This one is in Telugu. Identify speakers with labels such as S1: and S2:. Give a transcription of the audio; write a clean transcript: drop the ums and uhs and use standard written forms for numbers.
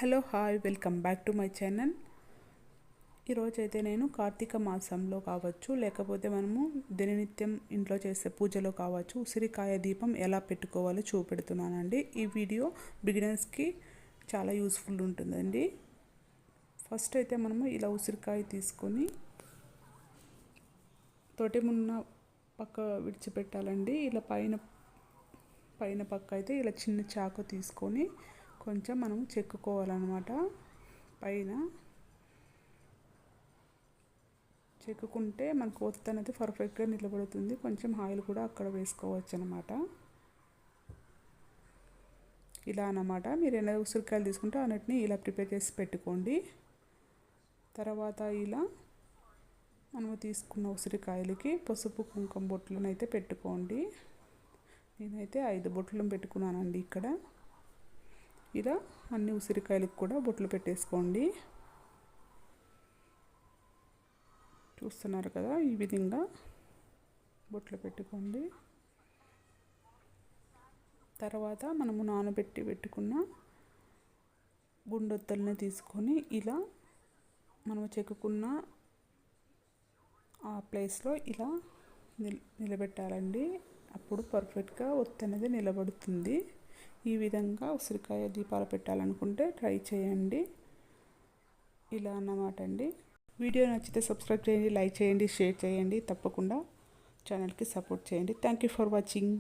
S1: Hello hi welcome back to my channel. ఈరోజైతే నేను కార్తీక మాసంలో కావచ్చు, లేకపోతే మనము దిననిత్యం ఇంట్లో చేసే పూజలో కావచ్చు, ఉసిరికాయ దీపం ఎలా పెట్టుకోవాలో చూపెడుతున్నానండి. ఈ వీడియో బిగినర్స్కి చాలా యూస్ఫుల్ ఉంటుందండి. ఫస్ట్ అయితే మనము ఇలా ఉసిరికాయ తీసుకొని తోటమున్న పక్క విడిచిపెట్టాలండి. ఇలా పైన పక్క అయితే ఇలా చిన్న చాకు తీసుకొని కొంచెం మనం చెక్కుకోవాలన్నమాట. పైన చెక్కుకుంటే మనకు ఒత్తి అనేది పర్ఫెక్ట్గా నిలబడుతుంది. కొంచెం ఆయిల్ కూడా అక్కడ వేసుకోవచ్చు అన్నమాట. ఇలా అన్నమాట. మీరు ఎన్ని ఉసిరికాయలు తీసుకుంటే అన్నిటిని ఇలా ప్రిపేర్ చేసి పెట్టుకోండి. తర్వాత ఇలా మనము తీసుకున్న ఉసిరికాయలకి పసుపు కుంకుమ బొట్లను అయితే పెట్టుకోండి. నేనైతే 5 బొట్లను పెట్టుకున్నానండి. ఇక్కడ ఇలా అన్ని ఉసిరికాయలకు కూడా బొట్లు పెట్టేసుకోండి. చూస్తున్నారు కదా, ఈ విధంగా బొట్లు పెట్టుకోండి. తర్వాత మనము నానబెట్టి పెట్టుకున్న గుండొత్తుల్ని తీసుకొని ఇలా మనము చెక్కుకున్న ఆ ప్లేస్లో ఇలా నిలబెట్టాలండి. అప్పుడు పర్ఫెక్ట్గా ఒత్తి అనేది నిలబడుతుంది. ఈ విధంగా ఉసిరికాయ దీపాలు పెట్టాలనుకుంటే ట్రై చేయండి. ఇలా అన్నమాట అండి. వీడియో నచ్చితే సబ్స్క్రైబ్ చేయండి, లైక్ చేయండి, షేర్ చేయండి. తప్పకుండా ఛానల్కి సపోర్ట్ చేయండి. Thank you for watching.